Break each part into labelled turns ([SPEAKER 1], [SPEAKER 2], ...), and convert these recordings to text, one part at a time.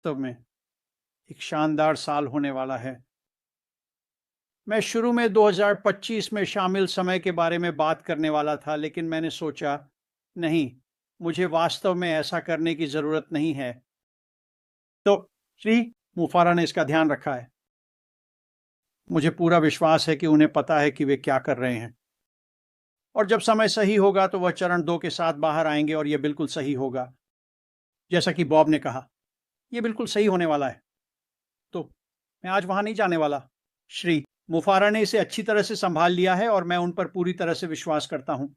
[SPEAKER 1] वास्तव में एक शानदार साल होने वाला है। मैं शुरू में 2025 में शामिल समय के बारे में बात करने वाला था, लेकिन मैंने सोचा नहीं, मुझे वास्तव में ऐसा करने की ज़रूरत नहीं है। तो श्री मुफारा ने इसका ध्यान रखा है। मुझे पूरा विश्वास है कि उन्हें पता है कि वे क्या कर रहे हैं, और जब समय सही होगा तो वह चरण 2 के साथ बाहर आएंगे और यह बिल्कुल सही होगा। जैसा कि बॉब ने कहा, यह बिल्कुल सही होने वाला है। तो मैं आज वहां नहीं जाने वाला। श्री मुफारा ने इसे अच्छी तरह से संभाल लिया है और मैं उन पर पूरी तरह से विश्वास करता हूं।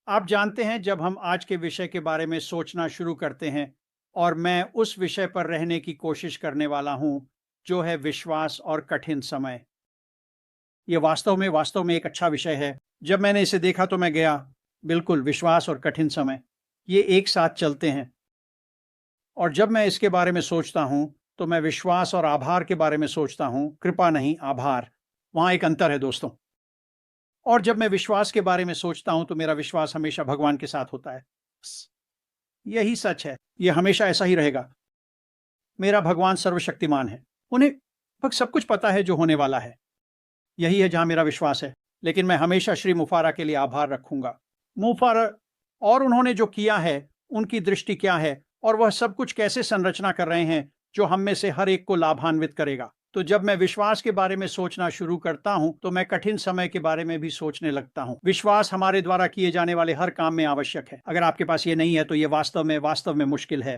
[SPEAKER 1] आप जानते हैं, जब हम आज के विषय के बारे में सोचना शुरू करते हैं, और मैं उस विषय पर रहने की कोशिश करने वाला हूं जो है विश्वास और कठिन समय। यह वास्तव में एक अच्छा विषय है। जब मैंने इसे देखा तो मैं गया, बिल्कुल, विश्वास और कठिन समय, ये एक साथ चलते हैं। और जब मैं इसके बारे में सोचता हूं तो मैं विश्वास और आभार के बारे में सोचता हूं, कृपा नहीं, आभार। वहां एक अंतर है दोस्तों। और जब मैं विश्वास के बारे में सोचता हूं तो मेरा विश्वास हमेशा भगवान के साथ होता है। यही सच है, यह हमेशा ऐसा ही रहेगा। मेरा भगवान सर्वशक्तिमान है, उन्हें लगभग सब कुछ पता है जो होने वाला है। यही है जहां मेरा विश्वास है। लेकिन मैं हमेशा श्री मुफारा के लिए आभार रखूंगा। मुफारा और उन्होंने जो किया है, उनकी दृष्टि क्या है, और वह सब कुछ कैसे संरचना कर रहे हैं जो हम में से हर एक को लाभान्वित करेगा। तो जब मैं विश्वास के बारे में सोचना शुरू करता हूं तो मैं कठिन समय के बारे में भी सोचने लगता हूं। विश्वास हमारे द्वारा किए जाने वाले हर काम में आवश्यक है। अगर आपके पास ये नहीं है तो ये वास्तव में मुश्किल है।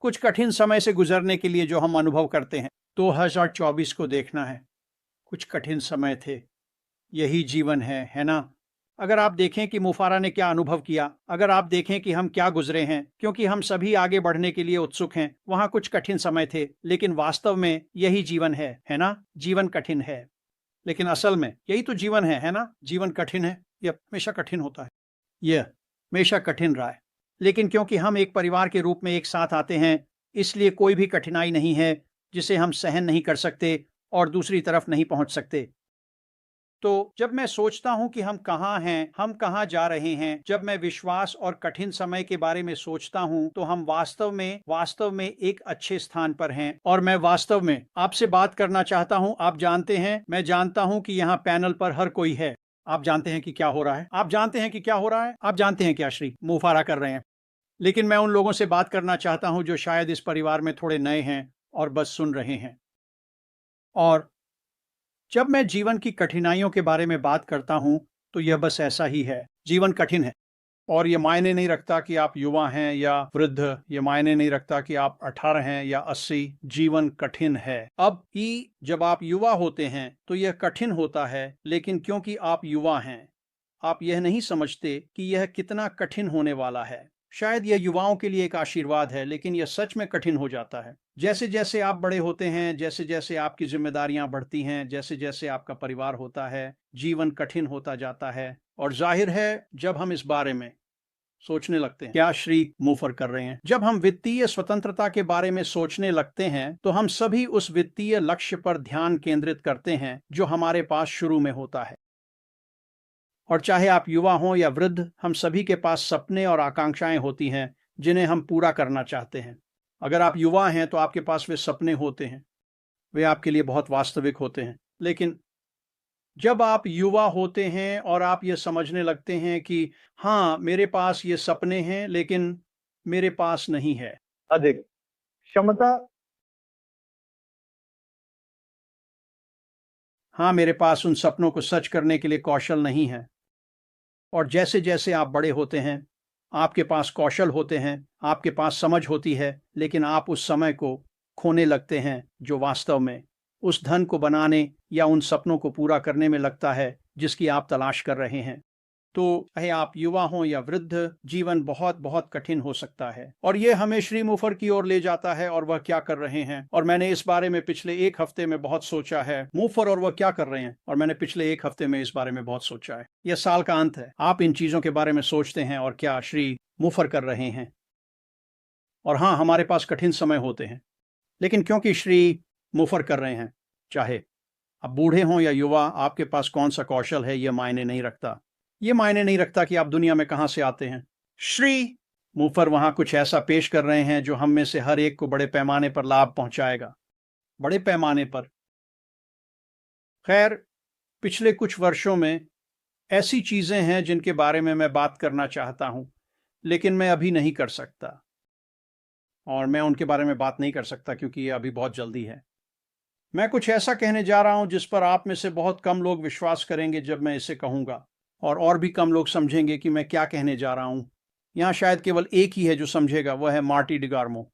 [SPEAKER 1] कुछ कठिन समय से गुजरने के लिए जो हम अनुभव करते हैं, 2024 को देखना है। कुछ कठिन समय थे, यही जीवन है ना? अगर आप देखें कि मुफारा ने क्या अनुभव किया, अगर आप देखें कि हम क्या गुजरे हैं, क्योंकि हम सभी आगे बढ़ने के लिए उत्सुक हैं। वहां कुछ कठिन समय थे, लेकिन वास्तव में यही जीवन है ना? जीवन कठिन है, लेकिन असल में यही तो जीवन है ना? जीवन कठिन है, यह हमेशा कठिन होता है, यह हमेशा कठिन रहा है। लेकिन क्योंकि हम एक परिवार के रूप में एक साथ आते हैं, इसलिए कोई भी कठिनाई नहीं है जिसे हम सहन नहीं कर सकते और दूसरी तरफ नहीं पहुंच सकते। तो जब मैं सोचता हूं कि हम कहाँ हैं, हम कहाँ जा रहे हैं, जब मैं विश्वास और कठिन समय के बारे में सोचता हूं तो हम वास्तव में एक अच्छे स्थान पर हैं। और मैं वास्तव में आपसे बात करना चाहता हूं। आप जानते हैं, मैं जानता हूं कि यहाँ पैनल पर हर कोई है। आप जानते हैं कि क्या हो रहा है, आप जानते हैं कि क्या हो रहा है, आप जानते हैं क्या श्री मुफारा कर रहे हैं। लेकिन मैं उन लोगों से बात करना चाहता हूं जो शायद इस परिवार में थोड़े नए हैं और बस सुन रहे हैं। और जब मैं जीवन की कठिनाइयों के बारे में बात करता हूं तो यह बस ऐसा ही है। जीवन कठिन है, और यह मायने नहीं रखता कि आप युवा हैं या वृद्ध, यह मायने नहीं रखता कि आप 18 हैं या 80। जीवन कठिन है। अब ही जब आप युवा होते हैं तो यह कठिन होता है, लेकिन क्योंकि आप युवा हैं, आप यह नहीं समझते कि यह कितना कठिन होने वाला है। शायद यह युवाओं के लिए एक आशीर्वाद है, लेकिन यह सच में कठिन हो जाता है। जैसे जैसे आप बड़े होते हैं, जैसे जैसे आपकी जिम्मेदारियां बढ़ती हैं, जैसे जैसे आपका परिवार होता है, जीवन कठिन होता जाता है। और जाहिर है, जब हम इस बारे में सोचने लगते हैं, क्या श्री मुफर कर रहे हैं, जब हम वित्तीय स्वतंत्रता के बारे में सोचने लगते हैं तो हम सभी उस वित्तीय लक्ष्य पर ध्यान केंद्रित करते हैं जो हमारे पास शुरू में होता है। और चाहे आप युवा हों या वृद्ध, हम सभी के पास सपने और आकांक्षाएं होती हैं जिन्हें हम पूरा करना चाहते हैं। अगर आप युवा हैं तो आपके पास वे सपने होते हैं, वे आपके लिए बहुत वास्तविक होते हैं। लेकिन जब आप युवा होते हैं और आप ये समझने लगते हैं कि हाँ, मेरे पास ये सपने हैं, लेकिन मेरे पास नहीं है
[SPEAKER 2] अधिक क्षमता,
[SPEAKER 1] हाँ, मेरे पास उन सपनों को सच करने के लिए कौशल नहीं है। और जैसे जैसे आप बड़े होते हैं, आपके पास कौशल होते हैं, आपके पास समझ होती है, लेकिन आप उस समय को खोने लगते हैं जो वास्तव में उस धन को बनाने या उन सपनों को पूरा करने में लगता है जिसकी आप तलाश कर रहे हैं। तो चाहे आप युवा हों या वृद्ध, जीवन बहुत बहुत कठिन हो सकता है। और ये हमें श्री मुफर की ओर ले जाता है, और वह क्या कर रहे हैं। और मैंने इस बारे में पिछले एक हफ्ते में बहुत सोचा है, मुफर और वह क्या कर रहे हैं। और मैंने पिछले एक हफ्ते में इस बारे में बहुत सोचा है। यह साल का अंत है, आप इन चीजों के बारे में सोचते हैं और क्या श्री मुफर कर रहे हैं। और हाँ, हमारे पास कठिन समय होते हैं, लेकिन क्योंकि श्री मुफर कर रहे हैं, चाहे आप बूढ़े हों या युवा, आपके पास कौन सा कौशल है यह मायने नहीं रखता। ये मायने नहीं रखता कि आप दुनिया में कहां से आते हैं। श्री मुफर वहां कुछ ऐसा पेश कर रहे हैं जो हम में से हर एक को बड़े पैमाने पर लाभ पहुंचाएगा। बड़े पैमाने पर। खैर, पिछले कुछ वर्षों में ऐसी चीजें हैं जिनके बारे में मैं बात करना चाहता हूं, लेकिन मैं अभी नहीं कर सकता। और मैं उनके बारे में बात नहीं कर सकता क्योंकि ये अभी बहुत जल्दी है। मैं कुछ ऐसा कहने जा रहा हूं जिस पर आप में से बहुत कम लोग विश्वास करेंगे जब मैं इसे कहूंगा, और भी कम लोग समझेंगे कि मैं क्या कहने जा रहा हूं। यहां शायद केवल एक ही है जो समझेगा, वह है मार्टी डिगार्मो।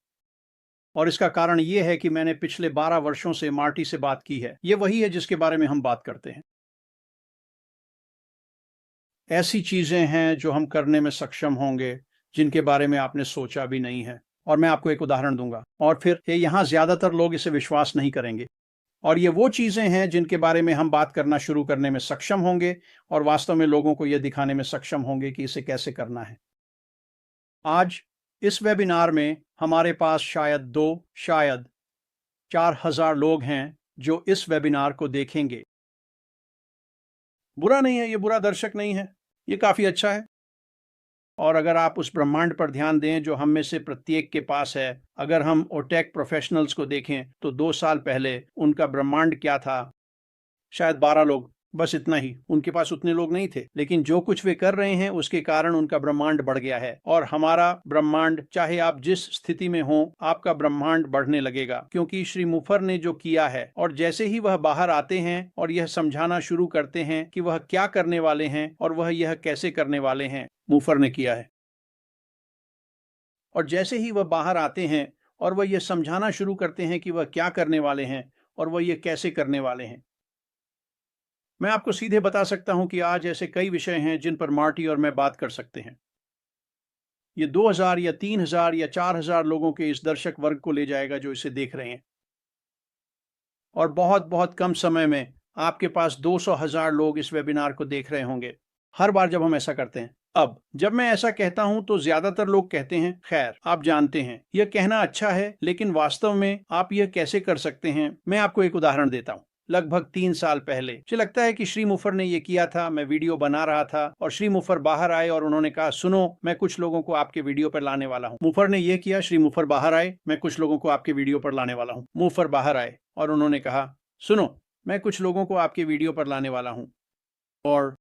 [SPEAKER 1] और इसका कारण यह है कि मैंने पिछले 12 वर्षों से मार्टी से बात की है। यह वही है जिसके बारे में हम बात करते हैं। ऐसी चीजें हैं जो हम करने में सक्षम होंगे जिनके बारे में आपने सोचा भी नहीं है। और मैं आपको एक उदाहरण दूंगा, और फिर यहां ज्यादातर लोग इसे विश्वास नहीं करेंगे। और ये वो चीजें हैं जिनके बारे में हम बात करना शुरू करने में सक्षम होंगे, और वास्तव में लोगों को यह दिखाने में सक्षम होंगे कि इसे कैसे करना है। आज इस वेबिनार में हमारे पास शायद 4000 लोग हैं जो इस वेबिनार को देखेंगे। बुरा नहीं है, ये बुरा दर्शक नहीं है, ये काफी अच्छा है। और अगर आप उस ब्रह्मांड पर ध्यान दें जो हम में से प्रत्येक के पास है, अगर हम ओटेक प्रोफेशनल्स को देखें तो 2 साल पहले उनका ब्रह्मांड क्या था? शायद 12 लोग, बस इतना ही। उनके पास उतने लोग नहीं थे, लेकिन जो कुछ वे कर रहे हैं उसके कारण उनका ब्रह्मांड बढ़ गया है। और हमारा ब्रह्मांड, चाहे आप जिस स्थिति में हो, आपका ब्रह्मांड बढ़ने लगेगा, क्योंकि श्री मुफर ने जो किया है। और जैसे ही वह बाहर आते हैं और यह समझाना शुरू करते हैं कि वह क्या करने वाले हैं और वह यह कैसे करने वाले हैं, मुफर ने किया है। और जैसे ही वह बाहर आते हैं और वह यह समझाना शुरू करते हैं कि वह क्या करने वाले हैं और वह यह कैसे करने वाले हैं, मैं आपको सीधे बता सकता हूं कि आज ऐसे कई विषय हैं जिन पर मार्टी और मैं बात कर सकते हैं। ये 2000 या 3000 या 4000 लोगों के इस दर्शक वर्ग को ले जाएगा जो इसे देख रहे हैं। और बहुत बहुत कम समय में आपके पास 200,000 लोग इस वेबिनार को देख रहे होंगे, हर बार जब हम ऐसा करते हैं। अब जब मैं ऐसा कहता हूं तो ज्यादातर लोग कहते हैं, खैर आप जानते हैं, यह कहना अच्छा है, लेकिन वास्तव में आप यह कैसे कर सकते हैं? मैं आपको एक उदाहरण देता हूं। लगभग 3 साल पहले मुझे लगता है कि श्री मुफर ने यह किया था। मैं वीडियो बना रहा था और श्री मुफर बाहर आए और उन्होंने कहा, सुनो, मैं कुछ लोगों को आपके वीडियो पर लाने वाला हूं। मुफर ने यह किया, श्री मुफर बाहर आए, मैं कुछ लोगों को आपके वीडियो पर लाने वाला हूं। मुफर बाहर आए और उन्होंने कहा, सुनो, मैं कुछ लोगों को आपके वीडियो पर लाने वाला हूं, और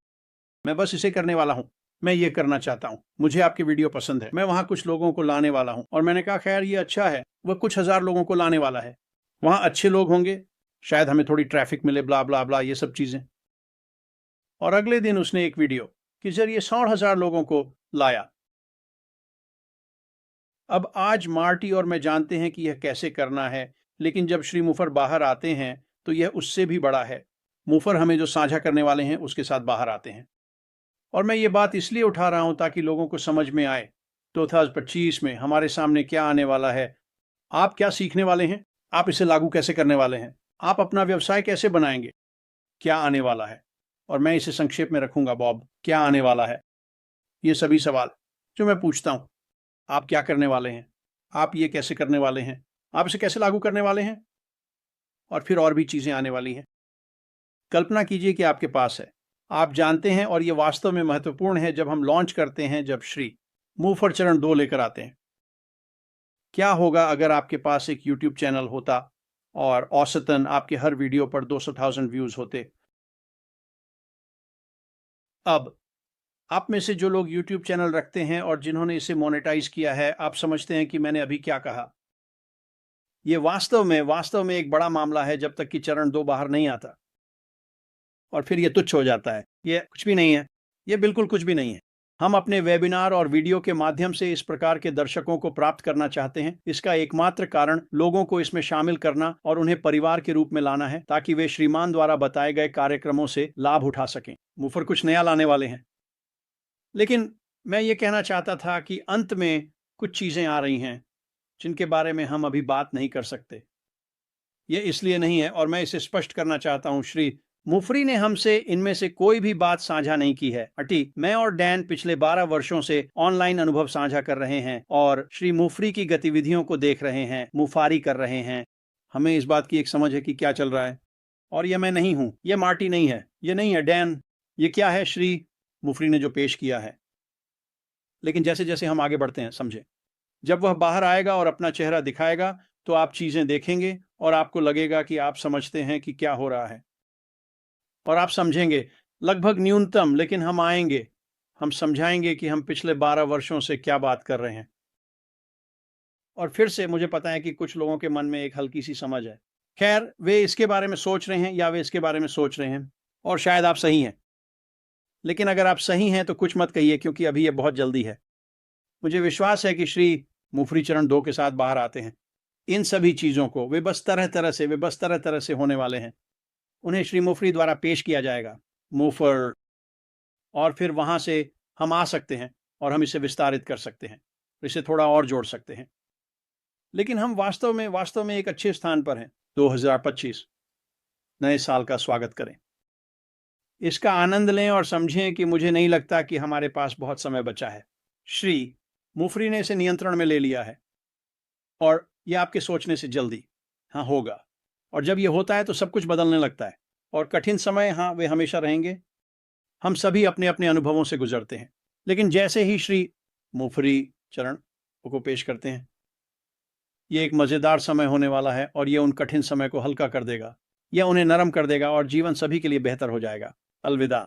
[SPEAKER 1] मैं बस इसे करने वाला हूं। मैं ये करना चाहता हूं, मुझे आपके वीडियो पसंद है, मैं वहां कुछ लोगों को लाने वाला हूं। और मैंने कहा, खैर ये अच्छा है, वह कुछ हजार लोगों को लाने वाला है, वहां अच्छे लोग होंगे, शायद हमें थोड़ी ट्रैफिक मिले, ब्ला ब्ला ब्ला, ये सब चीजें। और अगले दिन उसने एक वीडियो के जरिए 100,000 लोगों को लाया। अब आज मार्टी और मैं जानते हैं कि यह कैसे करना है, लेकिन जब श्री मुफर बाहर आते हैं तो यह उससे भी बड़ा है। मुफर हमें जो साझा करने वाले हैं उसके साथ बाहर आते हैं। और मैं ये बात इसलिए उठा रहा हूं ताकि लोगों को समझ में आए 2025 में हमारे सामने क्या आने वाला है। आप क्या सीखने वाले हैं, आप इसे लागू कैसे करने वाले हैं, आप अपना व्यवसाय कैसे बनाएंगे, क्या आने वाला है। और मैं इसे संक्षेप में रखूंगा, बॉब, क्या आने वाला है। ये सभी सवाल जो मैं पूछता हूं, आप क्या करने वाले हैं, आप ये कैसे करने वाले हैं, आप इसे कैसे लागू करने वाले हैं, और फिर और भी चीजें आने वाली हैं। कल्पना कीजिए कि आपके पास है, आप जानते हैं, और यह वास्तव में महत्वपूर्ण है जब हम लॉन्च करते हैं, जब श्री मुफर चरण 2 लेकर आते हैं। क्या होगा अगर आपके पास एक YouTube चैनल होता और औसतन आपके हर वीडियो पर 200,000 व्यूज होते? अब आप में से जो लोग YouTube चैनल रखते हैं और जिन्होंने इसे मोनेटाइज किया है, आप समझते हैं कि मैंने अभी क्या कहा। यह वास्तव में एक बड़ा मामला है जब तक कि चरण 2 बाहर नहीं आता, और फिर यह तुच्छ हो जाता है। यह कुछ भी नहीं है, यह बिल्कुल कुछ भी नहीं है। हम अपने वेबिनार और वीडियो के माध्यम से इस प्रकार के दर्शकों को प्राप्त करना चाहते हैं। इसका एकमात्र कारण लोगों को इसमें शामिल करना और उन्हें परिवार के रूप में लाना है, ताकि वे श्रीमान द्वारा बताए गए कार्यक्रमों से लाभ उठा सकें। मुफर कुछ नया लाने वाले हैं, लेकिन मैं ये कहना चाहता था कि अंत में कुछ चीजें आ रही हैं जिनके बारे में हम अभी बात नहीं कर सकते। यह इसलिए नहीं है, और मैं इसे स्पष्ट करना चाहता हूं, श्री मुफरी ने हमसे इनमें से कोई भी बात साझा नहीं की है। मैं और डैन पिछले 12 वर्षों से ऑनलाइन अनुभव साझा कर रहे हैं और श्री मुफरी की गतिविधियों को देख रहे हैं, मुफारी कर रहे हैं। हमें इस बात की एक समझ है कि क्या चल रहा है। और यह मैं नहीं हूं, यह मार्टी नहीं है, यह नहीं है डैन, यह क्या है श्री मुफरी ने जो पेश किया है। लेकिन जैसे जैसे हम आगे बढ़ते हैं, समझे, जब वह बाहर आएगा और अपना चेहरा दिखाएगा तो आप चीजें देखेंगे और आपको लगेगा कि आप समझते हैं कि क्या हो रहा है, और आप समझेंगे लगभग न्यूनतम, लेकिन हम आएंगे, हम समझाएंगे कि हम पिछले 12 वर्षों से क्या बात कर रहे हैं। और फिर से मुझे पता है कि कुछ लोगों के मन में एक हल्की सी समझ है। खैर, वे इसके बारे में सोच रहे हैं या वे इसके बारे में सोच रहे हैं, और शायद आप सही हैं। लेकिन अगर आप सही हैं तो कुछ मत कहिए, क्योंकि अभी ये बहुत जल्दी है। मुझे विश्वास है कि श्री मुफरी चरण 2 के साथ बाहर आते हैं। इन सभी चीज़ों को वे बस तरह तरह से होने वाले हैं। उन्हें श्री मुफरी द्वारा पेश किया जाएगा, मुफर, और फिर वहां से हम आ सकते हैं और हम इसे विस्तारित कर सकते हैं, इसे थोड़ा और जोड़ सकते हैं। लेकिन हम वास्तव में एक अच्छे स्थान पर हैं। 2025 नए साल का स्वागत करें। इसका आनंद लें और समझें कि मुझे नहीं लगता कि हमारे पास बहुत समय बचा है। श्री मुफरी ने इसे नियंत्रण में ले लिया है, और यह आपके सोचने से जल्दी हाँ होगा। और जब यह होता है तो सब कुछ बदलने लगता है, और कठिन समय, हाँ, वे हमेशा रहेंगे। हम सभी अपने अपने अनुभवों से गुजरते हैं, लेकिन जैसे ही श्री मुफरी चरण को पेश करते हैं, ये एक मज़ेदार समय होने वाला है, और यह उन कठिन समय को हल्का कर देगा, यह उन्हें नरम कर देगा, और जीवन सभी के लिए बेहतर हो जाएगा। अलविदा।